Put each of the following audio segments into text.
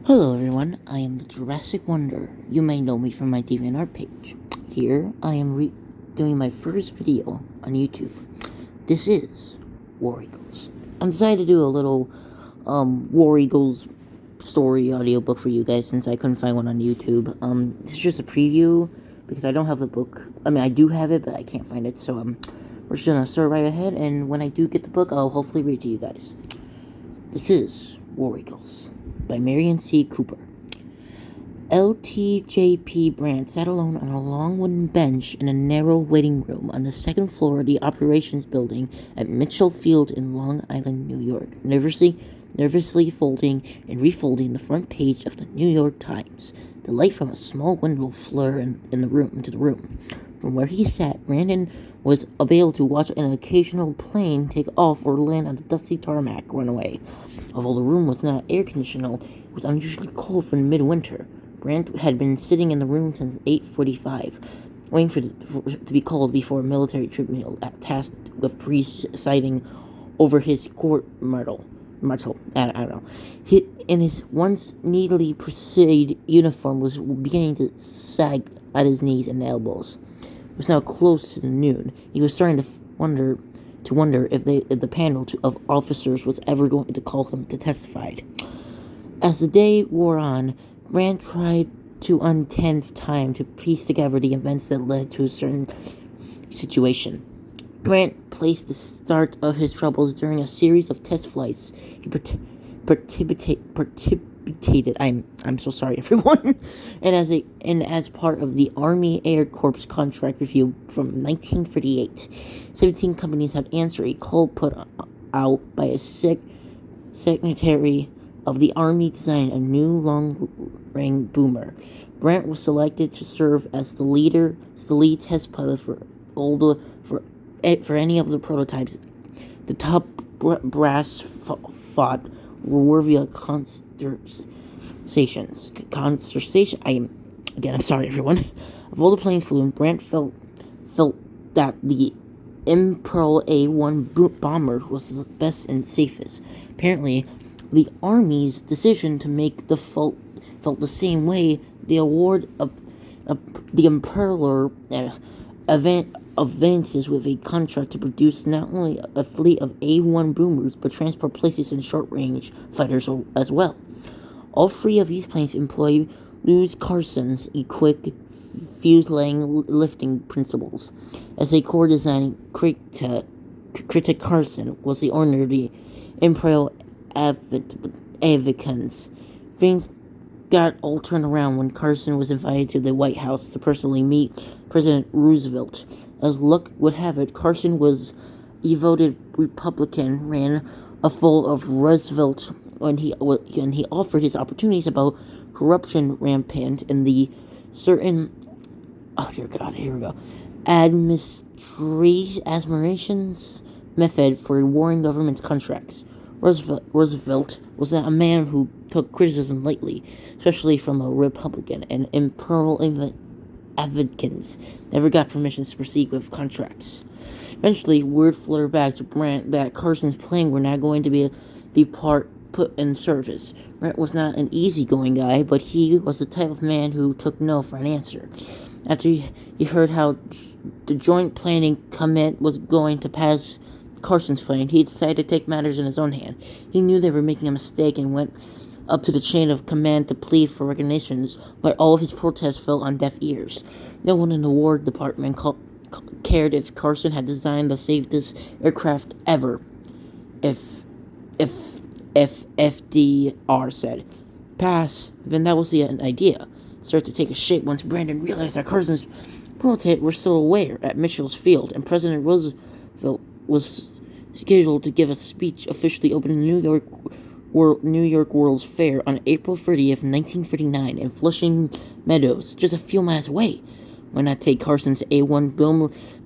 Hello everyone, I am the Jurassic Wonder. You may know me from my DeviantArt page. Here, I am doing my first video on YouTube. This is War Eagles. I'm decided to do a little War Eagles story audiobook for you guys since I couldn't find one on YouTube. This is just a preview because I don't have the book. I mean, I do have it, but I can't find it. So we're just gonna start right ahead, and when I do get the book, I'll hopefully read to you guys. This is War Eagles by Merian Cooper. LTJP Brandt sat alone on a long wooden bench in a narrow waiting room on the second floor of the operations building at Mitchell Field in Long Island, New York, nervously folding and refolding the front page of the New York Times. The light from a small window flared into the room. From where he sat, Brandon was able to watch an occasional plane take off or land on the dusty tarmac runway. Although the room was not air-conditioned, it was unusually cold for midwinter. Brandt had been sitting in the room since 8:45, waiting to be called before a military tribunal tasked with presiding over his court-martial. I don't know. In his once neatly precised uniform was beginning to sag at his knees and elbows. It was now close to noon. He was starting to wonder if the panel of officers was ever going to call him to testify. As the day wore on, Brandt tried to untenth time to piece together the events that led to a certain situation. Brandt placed the start of his troubles during a series of test flights he participated. I'm so sorry, everyone. and as part of the Army Air Corps contract review from 1938, 17 companies had answered a call put out by a secretary of the Army to design a new long-range boomer. Brandt was selected to serve as the lead test pilot for any of the prototypes. The top brass fought were worthy of conversations. I'm sorry, everyone. Of all the planes flew, Brandt felt that the Imperial A-1 bomber was the best and safest. Apparently, the Army's decision to make felt the same way. The award of the Imperial advances with a contract to produce not only a fleet of A-1 boomers, but transport places and short-range fighters as well. All three of these planes employ Lewis Carson's equipped fuselage lifting principles. As a core design critic, Carson was the owner of the Imperial Advocans. Things got all turned around when Carson was invited to the White House to personally meet President Roosevelt. As luck would have it, Carson was a voted Republican, ran full of Roosevelt when he offered his opportunities about corruption rampant in the certain administrations method for warring government contracts. Roosevelt was a man who took criticism lightly, especially from a Republican, and Imperial advocates never got permission to proceed with contracts. Eventually, word fluttered back to Brandt that Carson's plane were not going to be put in service. Brandt was not an easygoing guy, but he was the type of man who took no for an answer. After he heard how the Joint Planning Committee was going to pass Carson's plane, he decided to take matters in his own hand. He knew they were making a mistake and went up to the chain of command to plead for recognitions, but all of his protests fell on deaf ears. No one in the War Department cared if Carson had designed the safest aircraft ever. If FDR said, "Pass," then that was the idea. Started to take a shape once Brandon realized that Carson's prototype were still aware at Mitchell's Field, and President Roosevelt was scheduled to give a speech officially opening New York World's Fair on April 30th, 1939, in Flushing Meadows, just a few miles away. Why not take Carson's A-1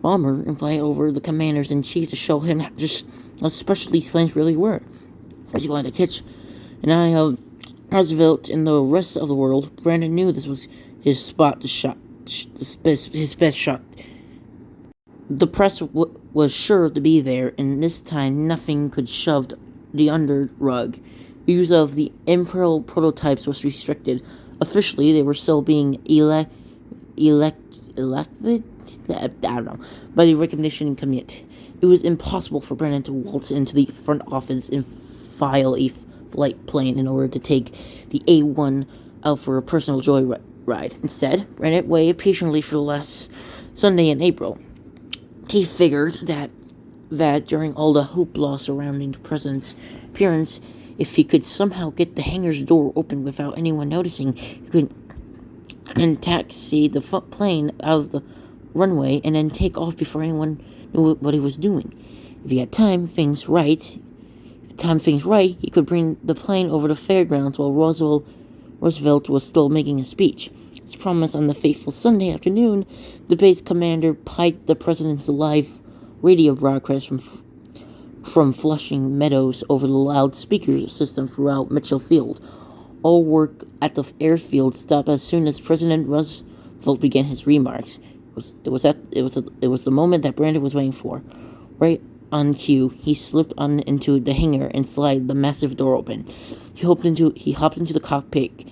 bomber and fly over the commanders-in-chief to show him just how special these planes really were? Was he going to catch an eye of Roosevelt and the rest of the world? Brandon knew this was his spot to shot, his best shot. The press was sure to be there, and this time nothing could shove the under rug. Use of the Imperial prototypes was restricted. Officially, they were still being elected, I don't know, by the recognition committee. It was impossible for Brennan to waltz into the front office and file a flight plane in order to take the A1 out for a personal joyride. Instead, Brennan waited patiently for the last Sunday in April. He figured that during all the hoopla surrounding the president's appearance, if he could somehow get the hangar's door open without anyone noticing, he could taxi the plane out of the runway and then take off before anyone knew what he was doing. If he had timed things right, he could bring the plane over the fairgrounds while Roosevelt was still making a speech. As promised, on the fateful Sunday afternoon, the base commander piped the president's live radio broadcast from Flushing Meadows over the loudspeaker system throughout Mitchell Field. All work at the airfield stopped as soon as President Roosevelt began his remarks. It was the moment that Brandon was waiting for. Right on cue, he slipped on into the hangar and slid the massive door open. He hopped into the cockpit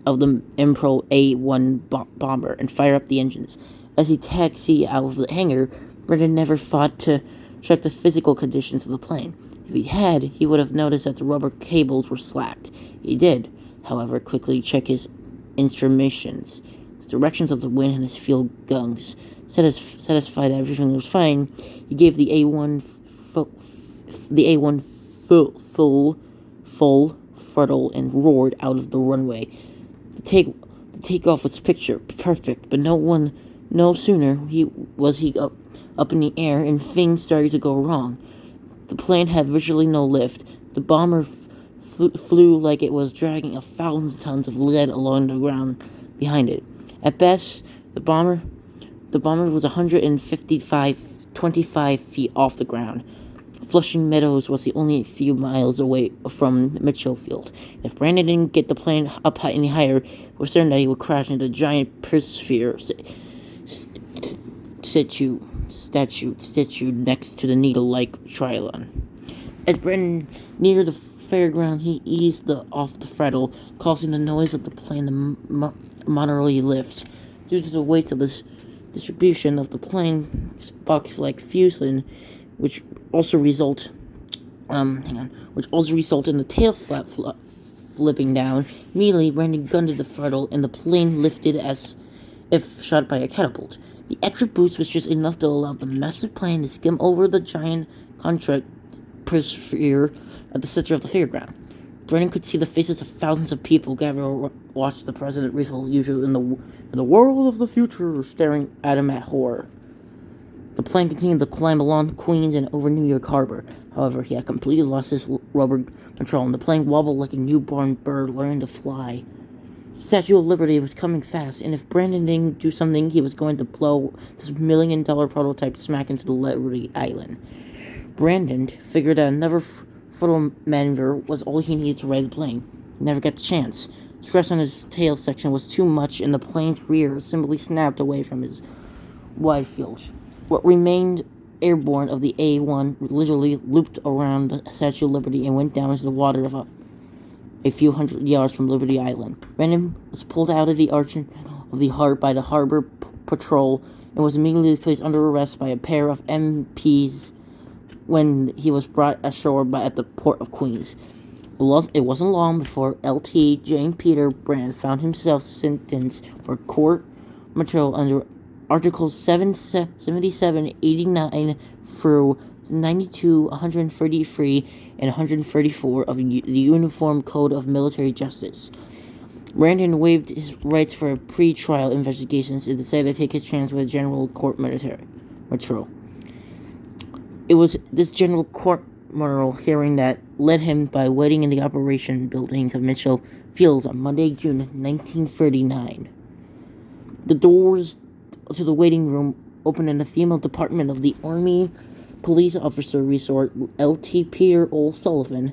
of the Imperial A1 bomber and fired up the engines. As he taxied out of the hangar, Brandon never thought to check the physical conditions of the plane. If he had, he would have noticed that the rubber cables were slacked. He did, however, quickly check his instruments, the directions of the wind and his fuel guns. Satisfied that everything was fine, he gave the A1 full throttle and roared out of the runway. The takeoff was picture perfect, but no sooner was he up in the air and things started to go wrong. The plane had virtually no lift. The bomber flew like it was dragging 1,000 tons of lead along the ground behind it. At best, the bomber was 25 feet off the ground. Flushing Meadows was the only few miles away from Mitchell Field. If Brandon didn't get the plane up any higher, it was certain that he would crash into the giant persphere statue next to the needle-like Trilon. As Brandon neared the fairground, he eased off the throttle, causing the noise of the plane to moderately lift. Due to the weight of this distribution of the plane's box-like fuselage, which also result in the tail flap flipping down. Immediately, Brandon gunned the throttle, and the plane lifted as if shot by a catapult. The extra boost was just enough to allow the massive plane to skim over the giant contract persphere at the center of the fairground. Brennan could see the faces of thousands of people gathered to watch the president usually in the world of the future, staring at him at horror. The plane continued to climb along Queens and over New York Harbor. However, he had completely lost his rubber control, and the plane wobbled like a newborn bird learning to fly. The Statue of Liberty was coming fast, and if Brandon didn't do something, he was going to blow this $1 million prototype smack into the Liberty Island. Brandon figured that another throttle maneuver was all he needed to ride the plane. He never got the chance. Stress on his tail section was too much, and the plane's rear simply snapped away from his wide field. What remained airborne of the A1 literally looped around the Statue of Liberty and went down into the water of a few hundred yards from Liberty Island. Brennan was pulled out of the arch of the harbor by the harbor patrol and was immediately placed under arrest by a pair of MPs when he was brought ashore at the port of Queens. It wasn't long before Lt. James Peter Brand found himself sentenced for court martial under Articles 77, 89 through 92, 133, and 134 of the Uniform Code of Military Justice. Brandon waived his rights for pre-trial investigations and decided to take his chance with a general court martial. It was this general court martial hearing that led him by waiting in the operation buildings of Mitchell Fields on Monday, June 1939. The doors to the waiting room opened in the female department of the Army Police Officer Resort. Lt. Peter O'Sullivan,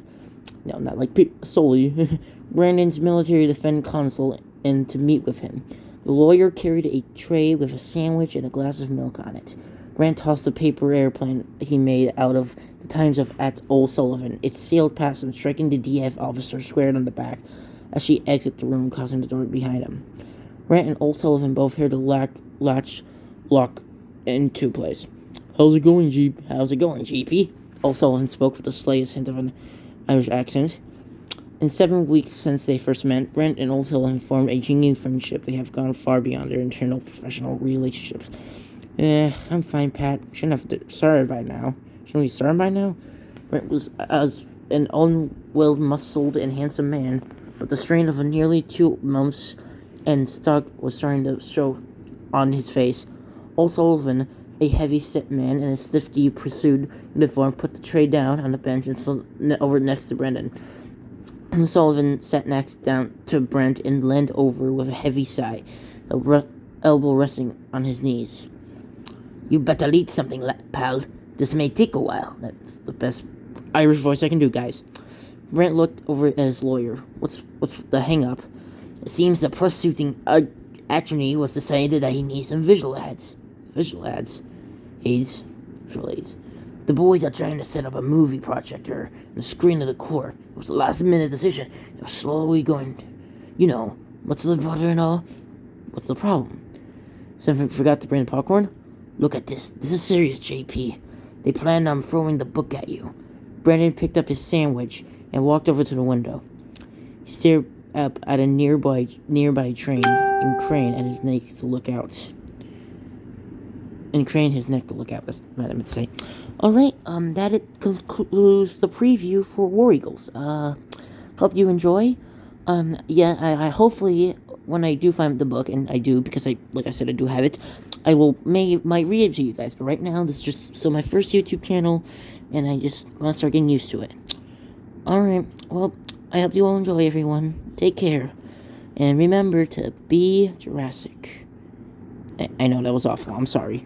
no, not like Sully, Brandon's military defense consul, and to meet with him. The lawyer carried a tray with a sandwich and a glass of milk on it. Brent tossed the paper airplane he made out of the Times of at Old Sullivan. It sailed past him, striking the DF officer squared on the back as she exited the room, causing the door behind him. Brent and Old Sullivan both heard the latch lock into place. How's it going, GP? Old Sullivan spoke with the slightest hint of an Irish accent. In 7 weeks since they first met, Brent and Old Sullivan formed a genuine friendship. They have gone far beyond their internal professional relationships. I'm fine, Pat. Shouldn't be sorry by now. Brent was as an unwell-muscled and handsome man, but the strain of nearly 2 months and stock was starting to show on his face. Old Sullivan, a heavy-set man in a stiffly pursued uniform, put the tray down on the bench and stood over next to Brendan. Sullivan sat next down to Brent and leaned over with a heavy sigh, elbow resting on his knees. You better lead something, pal. This may take a while. That's the best Irish voice I can do, guys. Brent looked over at his lawyer. What's the hang-up? It seems the prosecuting attorney was decided that he needs some visual aids. Visual aids? Visual aids. The boys are trying to set up a movie projector on the screen of the court. It was a last-minute decision. It was slowly going, what's the butter and all? What's the problem? Someone forgot to bring the popcorn? Look at this. This is serious, JP. They planned on throwing the book at you. Brandon picked up his sandwich and walked over to the window. He stared up at a nearby train and craned his neck to look out. That's what I meant to say. Alright, that it concludes the preview for War Eagles. Hope you enjoy. I hopefully, when I do find the book, and I do, because like I said, I do have it, I might read it to you guys, but right now, this is just, my first YouTube channel, and I just want to start getting used to it. Alright, well, I hope you all enjoy, everyone. Take care. And remember to be Jurassic. I know, that was awful. I'm sorry.